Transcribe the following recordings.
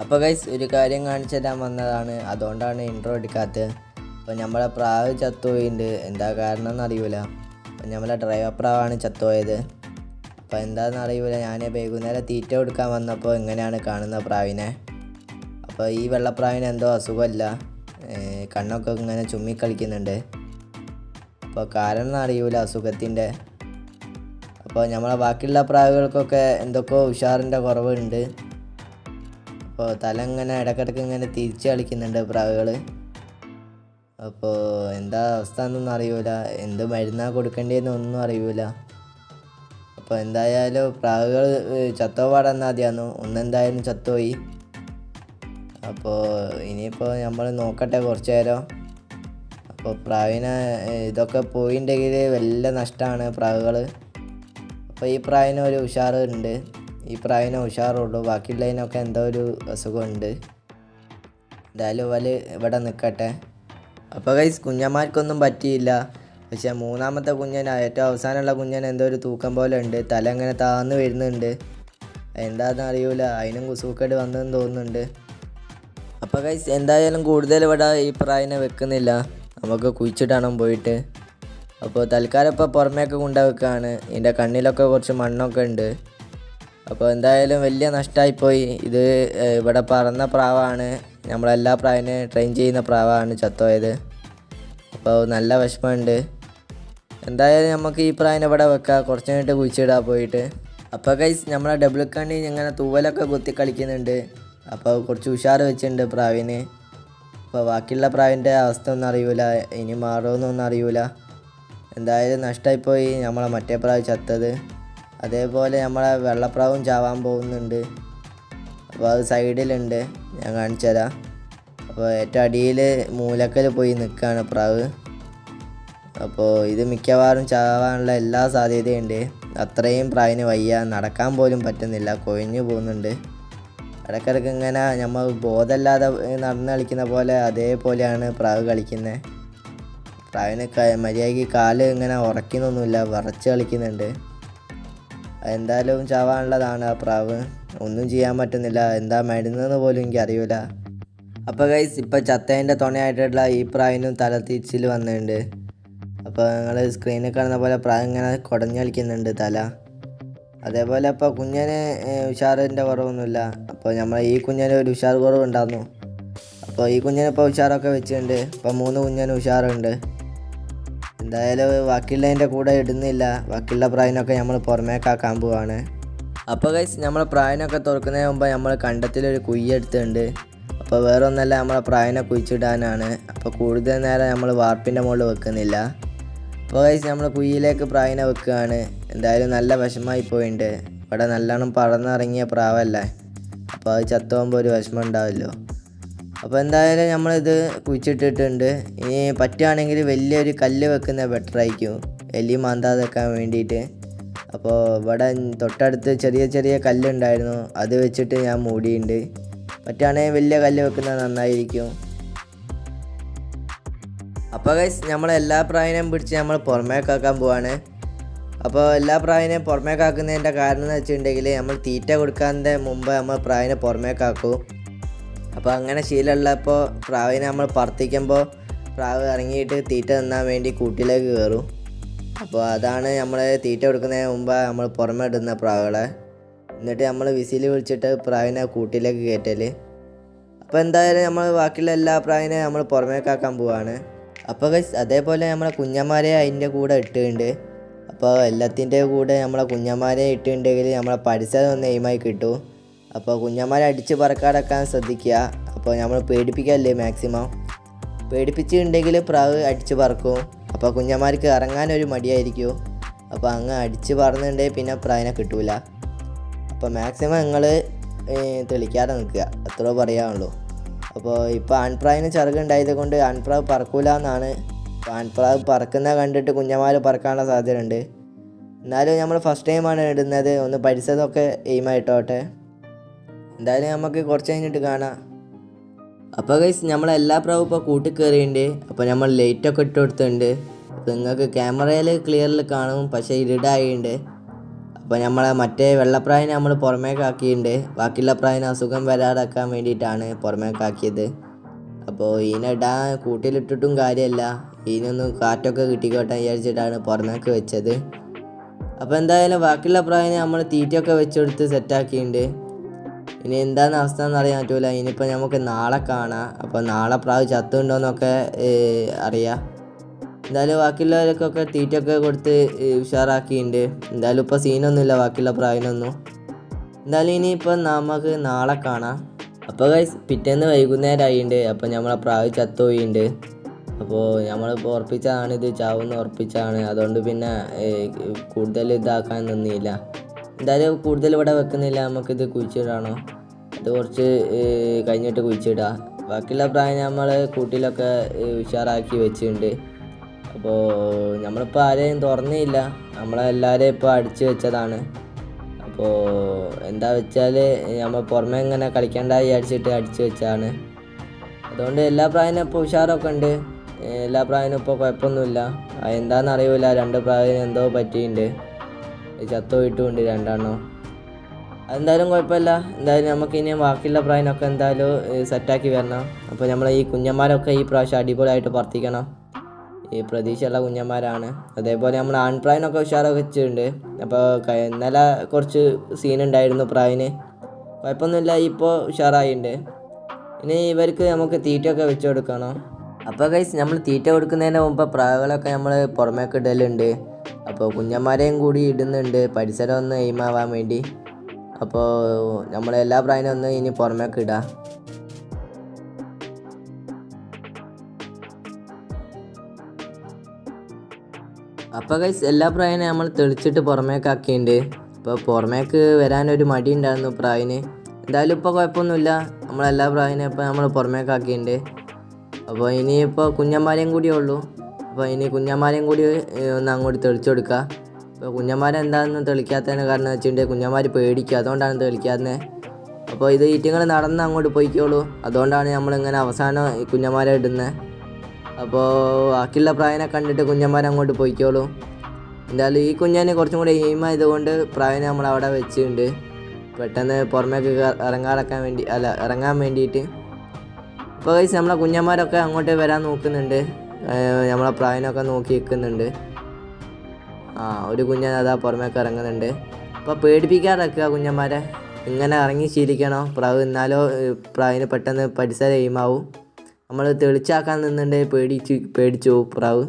അപ്പോൾ ഗൈസ് ഒരു കാര്യം കാണിച്ചു തരാൻ വന്നതാണ്, അതുകൊണ്ടാണ് ഇൻട്രോ എടുക്കാത്തത്. അപ്പോൾ നമ്മളെ പ്രാവ് ചത്തുപോയിട്ടുണ്ട്. എന്താ കാരണം എന്നറിയില്ല. അപ്പം നമ്മളെ ഡ്രൈവർ പ്രാവാണ് ചത്തുപോയത്. അപ്പോൾ എന്താണെന്ന് അറിയില്ല. ഞാൻ വൈകുന്നേരം തീറ്റ കൊടുക്കാൻ വന്നപ്പോൾ ഇങ്ങനെയാണ് കാണുന്ന പ്രാവിനെ. അപ്പോൾ ഈ വെള്ളപ്രാവിന് എന്തോ അസുഖമല്ല, കണ്ണൊക്കെ ഇങ്ങനെ ചുമ്മിക്കളിക്കുന്നുണ്ട്. അപ്പോൾ കാരണം അറിയില്ല അസുഖത്തിൻ്റെ. അപ്പോൾ നമ്മളെ ബാക്കിയുള്ള പ്രാവുകൾക്കൊക്കെ എന്തൊക്കെയോ ഉഷാറിൻ്റെ കുറവുണ്ട്. അപ്പോൾ തല ഇങ്ങനെ ഇടയ്ക്കിടയ്ക്ക് ഇങ്ങനെ തിരിച്ച് കളിക്കുന്നുണ്ട് പ്രാവുകൾ. അപ്പോൾ എന്താ അവസ്ഥ എന്നൊന്നും അറിയില്ല, എന്ത് മരുന്നാണ് കൊടുക്കേണ്ടതെന്നൊന്നും അറിയില്ല. അപ്പോൾ എന്തായാലും പ്രാവുകൾ ചത്തോപാടെന്നാൽ മതിയായിരുന്നു, ഒന്നെന്തായാലും ചത്തുപോയി. അപ്പോൾ ഇനിയിപ്പോൾ നമ്മൾ നോക്കട്ടെ കുറച്ച് നേരം. അപ്പോൾ പ്രാവിനെ ഇതൊക്കെ പോയിട്ടുണ്ടെങ്കിൽ വലിയ നഷ്ടമാണ് പ്രാവുകൾ. അപ്പോൾ ഈ പ്രാവിന് ഒരു ഉഷാറുണ്ട്, ഈ പ്രാവിനെ ഉഷാറുള്ളൂ. ബാക്കിയുള്ളതിനൊക്കെ എന്തോ ഒരു അസുഖമുണ്ട്. എന്തായാലും ഇവിടെ നിൽക്കട്ടെ. അപ്പോൾ ഗൈസ് കുഞ്ഞന്മാർക്കൊന്നും പറ്റിയില്ല. പക്ഷേ മൂന്നാമത്തെ കുഞ്ഞൻ, ഏറ്റവും അവസാനമുള്ള കുഞ്ഞൻ എന്തോ ഒരു തൂക്കം പോലെ ഉണ്ട്, തല ഇങ്ങനെ താന്ന് വരുന്നുണ്ട്. എന്താണെന്ന് അറിയില്ല, അതിനും കുസൂക്കേട് വന്നെന്ന് തോന്നുന്നുണ്ട്. അപ്പോൾ ഗൈസ് എന്തായാലും കൂടുതൽ ഇവിടെ ഈ പ്രാവിനെ വെക്കുന്നില്ല, നമുക്ക് കുഴിച്ചിടണം പോയിട്ട്. അപ്പോൾ തൽക്കാലം ഇപ്പോൾ പുറമേയൊക്കെ കൊണ്ടുവെക്കുകയാണ്. ഇതിൻ്റെ കണ്ണിലൊക്കെ കുറച്ച് മണ്ണൊക്കെ ഉണ്ട്. അപ്പോൾ എന്തായാലും വലിയ നഷ്ടമായിപ്പോയി. ഇത് ഇവിടെ പറന്ന പ്രാവാണ്, നമ്മളെല്ലാ പ്രാവിനെ ട്രെയിൻ ചെയ്യുന്ന പ്രാവാണ് ചത്തുപോയത്. അപ്പോൾ നല്ല വിഷമമുണ്ട്. എന്തായാലും നമുക്ക് ഈ പ്രാവിനെ ഇവിടെ വെക്കാം, കുറച്ച് കഴിഞ്ഞിട്ട് കുഴിച്ചിടാൻ പോയിട്ട്. അപ്പോൾ ഗൈസ് നമ്മളെ ഡബിൾ കണ്ണി ഇങ്ങനെ തൂവലൊക്കെ കുത്തി കളിക്കുന്നുണ്ട്. അപ്പോൾ കുറച്ച് ഉഷാർ വെച്ചിട്ടുണ്ട് പ്രാവിന്. അപ്പോൾ ബാക്കിയുള്ള പ്രാവിൻ്റെ അവസ്ഥ ഒന്നും അറിയില്ല, ഇനി മാറുമെന്നൊന്നും അറിയില്ല. എന്തായാലും നഷ്ടമായിപ്പോയി നമ്മളെ മറ്റേ പ്രാവ് ചത്തത്. അതേപോലെ നമ്മളെ വെള്ളപ്രാവും ചാവാൻ പോകുന്നുണ്ട്. അപ്പോൾ അത് സൈഡിലുണ്ട്, ഞാൻ കാണിച്ചു തരാം. അപ്പോൾ ഏറ്റവും അടിയിൽ മൂലക്കൽ പോയി നിൽക്കുകയാണ് പ്രാവ്. അപ്പോൾ ഇത് മിക്കവാറും ചാവാനുള്ള എല്ലാ സാധ്യതയുണ്ട്. അത്രയും പ്രാവിന് വയ്യ, നടക്കാൻ പോലും പറ്റുന്നില്ല, കൊഴിഞ്ഞു പോകുന്നുണ്ട്. ഇടയ്ക്കിടയ്ക്ക് ഇങ്ങനെ നമ്മൾ ബോധമില്ലാതെ നടന്ന് കളിക്കുന്ന പോലെ അതേപോലെയാണ് പ്രാവ് കളിക്കുന്നത്. പ്രാവിന് മര്യാദയ്ക്ക് കാല് ഇങ്ങനെ ഉറക്കുന്നൊന്നുമില്ല, വിറച്ച് കളിക്കുന്നുണ്ട്. എന്തായാലും ചാവാനുള്ളതാണ് ആ പ്രാവ്, ഒന്നും ചെയ്യാൻ പറ്റുന്നില്ല. എന്താ മരുന്നെന്ന് പോലും എനിക്കറിയില്ല. അപ്പോൾ ഗൈസ് ഇപ്പോൾ ചത്തേൻ്റെ തുണയായിട്ടുള്ള ഈ പ്രാവിനും തല തിരിച്ചിൽ വന്നിട്ടുണ്ട്. അപ്പോൾ നിങ്ങൾ സ്ക്രീനിൽ കാണുന്ന പോലെ പ്രാവ് ഇങ്ങനെ കുടഞ്ഞു കളിക്കുന്നുണ്ട് തല. അതേപോലെ ഇപ്പോൾ കുഞ്ഞന് ഉഷാറിൻ്റെ കുറവൊന്നുമില്ല. അപ്പോൾ നമ്മൾ ഈ കുഞ്ഞന് ഒരു ഉഷാർ കുറവുണ്ടായിരുന്നു. അപ്പോൾ ഈ കുഞ്ഞിനിപ്പോൾ ഉഷാറൊക്കെ വെച്ചിട്ടുണ്ട്. ഇപ്പോൾ 3 കുഞ്ഞന് ഉഷാറുണ്ട്. എന്തായാലും ബാക്കിയുള്ളതിൻ്റെ കൂടെ ഇടുന്നില്ല, ബാക്കിയുള്ള പ്രാവിനൊക്കെ നമ്മൾ പുറമേക്കാക്കാൻ പോവാണ്. അപ്പോൾ ഗൈസ് നമ്മൾ പ്രാവിനൊക്കെ തുറക്കുന്നതിന് മുമ്പ് നമ്മൾ കണ്ടത്തിലൊരു കുയ്യെടുത്തിട്ടുണ്ട്. അപ്പോൾ വേറെ ഒന്നല്ല, നമ്മളെ പ്രാവിനെ കുഴിച്ചിടാനാണ്. അപ്പോൾ കൂടുതൽ നേരം നമ്മൾ വാർപ്പിൻ്റെ മുകളിൽ വെക്കുന്നില്ല. അപ്പോൾ ഗൈസ് നമ്മൾ കുയ്യിലേക്ക് പ്രാവിനെ വെക്കുകയാണ്. എന്തായാലും നല്ല വിഷമമായി പോയിട്ടുണ്ട്. ഇവിടെ നല്ലോണം പറന്നിറങ്ങിയ പ്രാവല്ലേ, അപ്പോൾ അത് ചത്തുപോകുമ്പോൾ ഒരു വിഷമം ഉണ്ടാവില്ലോ. അപ്പോൾ എന്തായാലും നമ്മളിത് കുഴിച്ചിട്ടിട്ടുണ്ട്. ഇനി പറ്റുകയാണെങ്കിൽ വലിയൊരു കല്ല് വെക്കുന്നത് ബെറ്റർ ആയിരിക്കും, എലി മാന്താതെ വെക്കാൻ വേണ്ടിയിട്ട്. അപ്പോൾ ഇവിടെ തൊട്ടടുത്ത് ചെറിയ ചെറിയ കല്ലുണ്ടായിരുന്നു, അത് വെച്ചിട്ട് ഞാൻ മൂടിയിട്ടുണ്ട്. പറ്റുകയാണെങ്കിൽ വലിയ കല്ല് വെക്കുന്നത് നന്നായിരിക്കും. അപ്പോൾ ഗൈസ് നമ്മളെല്ലാ പ്രാവിനെയും പിടിച്ച് നമ്മൾ പുറമേക്കാക്കാൻ പോവാണ്. അപ്പോൾ എല്ലാ പ്രാവിനെയും പുറമേക്കാക്കുന്നതിൻ്റെ കാരണം എന്ന് വെച്ചിട്ടുണ്ടെങ്കിൽ നമ്മൾ തീറ്റ കൊടുക്കാൻ്റെ മുമ്പ് നമ്മൾ പ്രാവിനെ പുറമേക്കാക്കും. അപ്പോൾ അങ്ങനെ ശീലമുള്ളപ്പോൾ പ്രാവിനെ നമ്മൾ പറത്തിക്കുമ്പോൾ പ്രാവ് ഇറങ്ങിയിട്ട് തീറ്റ തിന്നാൻ വേണ്ടി കൂട്ടിലേക്ക് കയറും. അപ്പോൾ അതാണ് നമ്മൾ തീറ്റ കൊടുക്കുന്നതിന് മുമ്പ് നമ്മൾ പുറമെ ഇടുന്ന പ്രാവുകളെ. എന്നിട്ട് നമ്മൾ വിസിൽ വിളിച്ചിട്ട് പ്രാവിനെ കൂട്ടിലേക്ക് കയറ്റൽ. അപ്പോൾ എന്തായാലും നമ്മൾ ബാക്കിയുള്ള എല്ലാ പ്രാവിനെയും നമ്മൾ പുറമേക്കാക്കാൻ പോവാണ്. അപ്പോൾ ഗൈസ് അതേപോലെ നമ്മളെ കുഞ്ഞന്മാരെ അതിൻ്റെ കൂടെ ഇട്ടിട്ടുണ്ട്. അപ്പോൾ എല്ലാത്തിൻ്റെ കൂടെ നമ്മളെ കുഞ്ഞന്മാരെ ഇട്ടിട്ടുണ്ടെങ്കിൽ നമ്മളെ പരിസരം ഒന്ന് എയിമായി കിട്ടും. അപ്പോൾ കുഞ്ഞന്മാരെ അടിച്ച് പറക്കാടക്കാൻ ശ്രദ്ധിക്കുക. അപ്പോൾ നമ്മൾ പേടിപ്പിക്കല്ലേ മാക്സിമം, പേടിപ്പിച്ചിട്ടുണ്ടെങ്കിൽ പ്രാവ് അടിച്ച് പറക്കും. അപ്പോൾ കുഞ്ഞന്മാർക്ക് ഇറങ്ങാനൊരു മടിയായിരിക്കും. അപ്പോൾ അങ്ങ് അടിച്ച് പറന്നുണ്ടെങ്കിൽ പിന്നെ പ്രാവിനെ കിട്ടൂല. അപ്പോൾ മാക്സിമം നിങ്ങൾ തെളിക്കാതെ നിൽക്കുക, അത്രേ പറയാനുള്ളൂ. അപ്പോൾ ഇപ്പോൾ ആൺപ്രാവിന് ചിറകുണ്ടായത് കൊണ്ട് ആൺപ്രാവ് പറക്കൂല എന്നാണ്. അപ്പോൾ ആൺപ്രാവ് പറക്കുന്ന കണ്ടിട്ട് കുഞ്ഞന്മാർ പറക്കാനുള്ള സാധ്യതയുണ്ട്. എന്നാലും നമ്മൾ ഫസ്റ്റ് ടൈമാണ് ഇടുന്നത്, ഒന്ന് പരിസരമൊക്കെ എയിമായിട്ടോട്ടെ. എന്തായാലും നമുക്ക് കുറച്ച് കഴിഞ്ഞിട്ട് കാണാം. അപ്പോൾ ഗൈസ് നമ്മളെല്ലാ പ്രാവും ഇപ്പോൾ കൂട്ടി കയറിയിട്ടുണ്ട്. അപ്പോൾ നമ്മൾ ലൈറ്റൊക്കെ ഇട്ട് കൊടുത്തിട്ടുണ്ട്. അപ്പോൾ നിങ്ങൾക്ക് ക്യാമറയിൽ ക്ലിയറിൽ കാണും, പക്ഷേ ഇരുടായിട്ടുണ്ട്. അപ്പോൾ നമ്മളെ മറ്റേ വെള്ളപ്രാവിനെ നമ്മൾ പുറമേക്കാക്കിയിട്ടുണ്ട്. ബാക്കിയുള്ള പ്രാവിന് അസുഖം വരാതാക്കാൻ വേണ്ടിയിട്ടാണ് പുറമേക്കാക്കിയത്. അപ്പോൾ ഇതിനെ ഇടാൻ കൂട്ടിലിട്ടിട്ടും കാര്യമല്ല, ഇതിനൊന്ന് കാറ്റൊക്കെ കിട്ടിക്കോട്ടെ വിചാരിച്ചിട്ടാണ് പുറമേക്ക് വെച്ചത്. അപ്പോൾ എന്തായാലും ബാക്കിയുള്ള പ്രാവിനെ നമ്മൾ തീറ്റയൊക്കെ വെച്ചെടുത്ത് സെറ്റാക്കിയിട്ടുണ്ട്. ഇനി എന്താണ് അവസ്ഥ എന്ന് അറിയാൻ പറ്റൂല. ഇനിയിപ്പോൾ നമുക്ക് നാളെ കാണാം. അപ്പോൾ നാളെ പ്രാവ് ചത്തുണ്ടോയെന്നൊക്കെ അറിയാം. എന്തായാലും ബാക്കിയുള്ളവർക്കൊക്കെ തീറ്റയൊക്കെ കൊടുത്ത് ഉഷാറാക്കിയിട്ടുണ്ട്. എന്തായാലും ഇപ്പോൾ സീനൊന്നുമില്ല ബാക്കിയുള്ള പ്രാവിനൊന്നും. എന്തായാലും ഇനിയിപ്പോൾ നമുക്ക് നാളെ കാണാം. അപ്പോൾ ഗൈസ് പിറ്റേന്ന് വൈകുന്നേരമായിട്ടുണ്ട്. അപ്പോൾ നമ്മളെ പ്രാവ് ചത്തുപോയിട്ടുണ്ട്. അപ്പോൾ നമ്മളിപ്പോൾ ഉറപ്പിച്ചതാണ്, ഇത് ചാവുന്ന ഉറപ്പിച്ചതാണ്. അതുകൊണ്ട് പിന്നെ കൂടുതൽ ഇതാക്കാൻ നിന്നില്ല. എന്തായാലും കൂടുതൽ ഇവിടെ വെക്കുന്നില്ല, നമുക്കിത് കുഴിച്ചിടാണോ, ഇത് കുറച്ച് കഴിഞ്ഞിട്ട് കുഴിച്ചിടാം. ബാക്കിയുള്ള പ്രായം നമ്മൾ കൂട്ടിലൊക്കെ ഉഷാറാക്കി വെച്ചിട്ടുണ്ട്. അപ്പോൾ നമ്മളിപ്പോൾ ആരെയും തുറന്നില്ല, നമ്മളെല്ലാവരെയും ഇപ്പോൾ അടിച്ചു വെച്ചതാണ്. അപ്പോൾ എന്താ വെച്ചാൽ നമ്മൾ പുറമെ ഇങ്ങനെ കളിക്കേണ്ട വിചാരിച്ചിട്ട് അടിച്ചു വെച്ചതാണ്. അതുകൊണ്ട് എല്ലാ പ്രായനും ഇപ്പോൾ ഉഷാറൊക്കെ ഉണ്ട്. എല്ലാ പ്രായനും ഇപ്പോൾ കുഴപ്പമൊന്നുമില്ല. എന്താണെന്ന് അറിയില്ല, 2 പ്രായനും എന്തോ പറ്റിയിട്ടുണ്ട്, ചത്തുപോയിട്ടുമുണ്ട് 2 എണ്ണം. അതെന്തായാലും കുഴപ്പമില്ല. എന്തായാലും നമുക്കിനി ബാക്കിയുള്ള പ്രായനൊക്കെ എന്തായാലും സെറ്റാക്കി വരണം. അപ്പോൾ നമ്മൾ ഈ കുഞ്ഞന്മാരൊക്കെ ഈ പ്രാവശ്യം അടിപൊളിയായിട്ട് പറത്തിക്കണം. ഈ പ്രതീക്ഷയുള്ള കുഞ്ഞന്മാരാണ്. അതേപോലെ നമ്മൾ ആൺപ്രായനൊക്കെ ഉഷാറൊക്കെ വെച്ചിട്ടുണ്ട്. അപ്പോൾ ഇന്നലെ കുറച്ച് സീനുണ്ടായിരുന്നു പ്രാവിന്, കുഴപ്പമൊന്നുമില്ല, ഇപ്പോൾ ഉഷാറായിട്ടുണ്ട്. ഇനി ഇവർക്ക് നമുക്ക് തീറ്റയൊക്കെ വെച്ച് കൊടുക്കണം. അപ്പോൾ ഗൈസ് നമ്മൾ തീറ്റ കൊടുക്കുന്നതിന് മുമ്പ് പ്രാവുകളൊക്കെ നമ്മൾ പുറമേക്ക് ഇടലുണ്ട്. അപ്പോൾ കുഞ്ഞന്മാരെയും കൂടി ഇടുന്നുണ്ട്, പരിസരം ഒന്ന് എയിമാവാൻ വേണ്ടി. അപ്പോൾ നമ്മളെല്ലാ പ്രാവിനും ഒന്ന് ഇനി പുറമേക്ക് ഇടാം. അപ്പോൾ ഗൈസ് എല്ലാ പ്രാവിനെ നമ്മൾ തെളിച്ചിട്ട് പുറമേക്കാക്കിയിട്ടുണ്ട്. ഇപ്പോൾ പുറമേക്ക് വരാനൊരു മടി ഉണ്ടായിരുന്നു പ്രാവിന്. എന്തായാലും ഇപ്പോൾ കുഴപ്പമൊന്നുമില്ല, നമ്മളെല്ലാ പ്രാവിനെ ഇപ്പോൾ നമ്മൾ പുറമേക്കാക്കിയിട്ടുണ്ട്. അപ്പോൾ ഇനിയിപ്പോൾ കുഞ്ഞന്മാരെയും കൂടിയേ ഉള്ളൂ. അപ്പോൾ ഇനി കുഞ്ഞന്മാരെയും കൂടി ഒന്ന് അങ്ങോട്ട് തെളിച്ചു കൊടുക്കുക. അപ്പോൾ കുഞ്ഞന്മാരെന്താണെന്ന് തെളിക്കാത്തതിന് കാരണം വെച്ചിട്ടുണ്ടെങ്കിൽ കുഞ്ഞന്മാർ പേടിക്കുക, അതുകൊണ്ടാണ് തെളിക്കാത്തത്. അപ്പോൾ ഇത് ഈറ്റിങ്ങൾ നടന്ന് അങ്ങോട്ട് പോയിക്കോളൂ, അതുകൊണ്ടാണ് നമ്മളിങ്ങനെ അവസാനം ഈ കുഞ്ഞന്മാരെ ഇടുന്നത്. അപ്പോൾ ബാക്കിയുള്ള പ്രായനെ കണ്ടിട്ട് കുഞ്ഞന്മാർ അങ്ങോട്ട് പോയിക്കോളൂ. എന്തായാലും ഈ കുഞ്ഞാന് കുറച്ചും കൂടി എയിമായതുകൊണ്ട് പ്രായനെ നമ്മൾ അവിടെ വെച്ചിട്ടുണ്ട്, പെട്ടെന്ന് പുറമേക്ക് ഇറങ്ങാൻ വേണ്ടിയിട്ട്. അപ്പോൾ ഗൈസ് നമ്മളെ കുഞ്ഞന്മാരൊക്കെ അങ്ങോട്ട് വരാൻ നോക്കുന്നുണ്ട്, നമ്മളെ പ്രായനൊക്കെ നോക്കി നിൽക്കുന്നുണ്ട്. ഒരു കുഞ്ഞൻ അതാ പുറമേക്ക് ഇറങ്ങുന്നുണ്ട്. അപ്പോൾ പേടിപ്പിക്കാതിരിക്കുക കുഞ്ഞന്മാരെ, ഇങ്ങനെ ഇറങ്ങി ശീലിക്കണം പ്രാവ്, എന്നാലോ പ്രാവിന് പെട്ടെന്ന് പരിസരം എയിമാവും. നമ്മൾ തെളിച്ചാക്കാൻ നിന്നുണ്ടെങ്കിൽ പേടിച്ചു പോകും പ്രാവ്.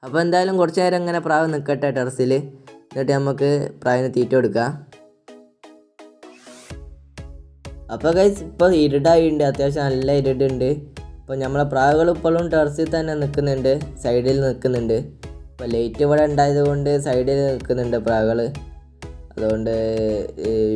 അപ്പോൾ എന്തായാലും കുറച്ച് നേരം ഇങ്ങനെ പ്രാവ് നിൽക്കട്ടെ ടെറസിൽ, എന്നിട്ട് നമുക്ക് പ്രാവിന് തീറ്റ കൊടുക്കാം. അപ്പോൾ ഗൈസ് ഇപ്പോൾ ഇരുടായിട്ടുണ്ട്, അത്യാവശ്യം നല്ല ഇരുടുണ്ട്. അപ്പോൾ നമ്മളെ പ്രാവുകൾ ഇപ്പോഴും ടെറസിൽ തന്നെ നിൽക്കുന്നുണ്ട്, സൈഡിൽ നിൽക്കുന്നുണ്ട്. ഇപ്പോൾ ലൈറ്റ് ഇവിടെ ഉണ്ടായത് കൊണ്ട് സൈഡിൽ നിൽക്കുന്നുണ്ട് പ്രാവുകൾ. അതുകൊണ്ട്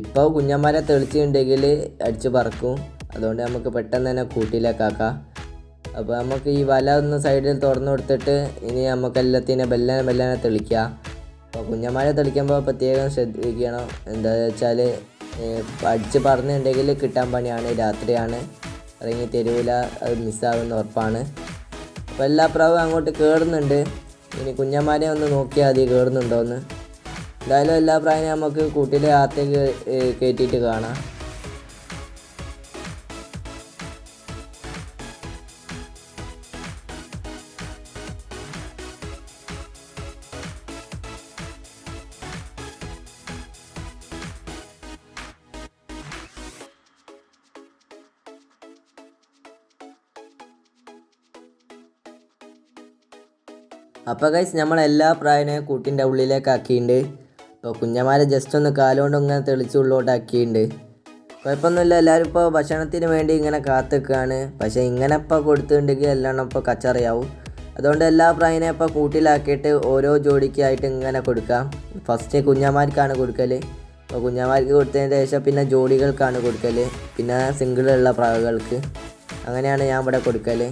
ഇപ്പോൾ കുഞ്ഞന്മാരെ തെളിച്ചിട്ടുണ്ടെങ്കിൽ അടിച്ച് പറക്കും. അതുകൊണ്ട് നമുക്ക് പെട്ടെന്ന് തന്നെ കൂട്ടിലേക്കാക്കാം. അപ്പോൾ നമുക്ക് ഈ വല ഒന്ന് സൈഡിൽ തുറന്നു കൊടുത്തിട്ട് ഇനി നമുക്ക് എല്ലാത്തിനെ ബെല്ലനെ തെളിക്കാം. അപ്പോൾ കുഞ്ഞന്മാരെ തെളിക്കുമ്പോൾ പ്രത്യേകം ശ്രദ്ധിക്കണം. എന്താ വെച്ചാൽ അടിച്ച് പറഞ്ഞിട്ടുണ്ടെങ്കിൽ കിട്ടാൻ പണിയാണ്, രാത്രിയാണ്, ഇറങ്ങി തരൂല, അത് മിസ്സാകുന്ന ഉറപ്പാണ്. അപ്പോൾ എല്ലാ പ്രാവും അങ്ങോട്ട് കയറുന്നുണ്ട്. ഇനി കുഞ്ഞന്മാരെ ഒന്ന് നോക്കിയാൽ മതി കയറുന്നുണ്ടോയെന്ന്. എന്തായാലും എല്ലാ പ്രാവിനെയും നമുക്ക് കൂട്ടിലെ അകത്തേക്ക് കയറ്റിയിട്ട് കാണാം. അപ്പോൾ ഗൈസ് നമ്മളെല്ലാ പ്രാവിനെയും കൂട്ടിൻ്റെ ഉള്ളിലേക്ക് ആക്കിയിട്ടുണ്ട്. ഇപ്പോൾ കുഞ്ഞന്മാരെ ജസ്റ്റ് ഒന്ന് കാലുകൊണ്ട് ഇങ്ങനെ തെളിച്ച് ഉള്ളോട്ടാക്കിയിട്ടുണ്ട്. കുഴപ്പമൊന്നുമില്ല, എല്ലാവരും ഇപ്പോൾ ഭക്ഷണത്തിന് വേണ്ടി ഇങ്ങനെ കാത്തിക്കുകയാണ്. പക്ഷേ ഇങ്ങനെ ഇപ്പോൾ കൊടുത്തിട്ടുണ്ടെങ്കിൽ എല്ലാം ഇപ്പോൾ കച്ചറിയാവും. അതുകൊണ്ട് എല്ലാ പ്രാവിനെയും ഇപ്പോൾ കൂട്ടിലാക്കിയിട്ട് ഓരോ ജോഡിക്കായിട്ട് ഇങ്ങനെ കൊടുക്കാം. ഫസ്റ്റ് കുഞ്ഞന്മാർക്കാണ് കൊടുക്കൽ. അപ്പോൾ കുഞ്ഞന്മാർക്ക് കൊടുത്തതിന് ശേഷം പിന്നെ ജോഡികൾക്കാണ് കൊടുക്കൽ, പിന്നെ സിംഗിളുള്ള പ്രാവുകൾക്ക്. അങ്ങനെയാണ് ഞാൻ ഇവിടെ കൊടുക്കൽ.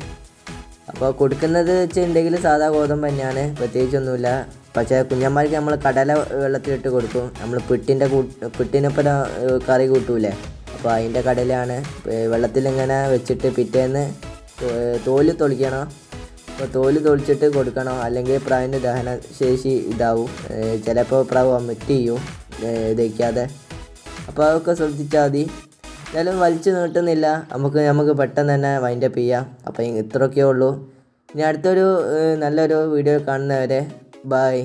അപ്പോൾ കൊടുക്കുന്നത് വെച്ചിട്ടുണ്ടെങ്കിൽ സാധാ ഗോതമ്പ് തന്നെയാണ്, പ്രത്യേകിച്ചൊന്നുമില്ല. പക്ഷേ കുഞ്ഞന്മാർക്ക് നമ്മൾ കടല വെള്ളത്തിലിട്ട് കൊടുക്കും. നമ്മൾ പിട്ടിനൊപ്പം കറി കൂട്ടൂലേ, അപ്പോൾ അതിൻ്റെ കടലയാണ് വെള്ളത്തിലിങ്ങനെ വെച്ചിട്ട് പിറ്റേന്ന് തോല് തൊളിക്കണം. അപ്പോൾ തോല് തൊളിച്ചിട്ട് കൊടുക്കണം, അല്ലെങ്കിൽ പ്രാവിൻ്റെ ദഹന ശേഷി ഇതാവും. ചിലപ്പോൾ പ്രാവ് വൊമിറ്റ് ചെയ്യും ദഹിക്കാതെ. അപ്പോൾ അതൊക്കെ ശ്രദ്ധിച്ചാൽ മതി. എന്തായാലും വലിച്ചു നീട്ടുന്നില്ല, നമുക്ക് പെട്ടെന്ന് തന്നെ വൈൻഡപ്പ് ചെയ്യാം. അപ്പോൾ ഇത്രയൊക്കെ ഉള്ളൂ. ഇനി അടുത്തൊരു നല്ലൊരു വീഡിയോ കാണുന്നവരെ ബൈ.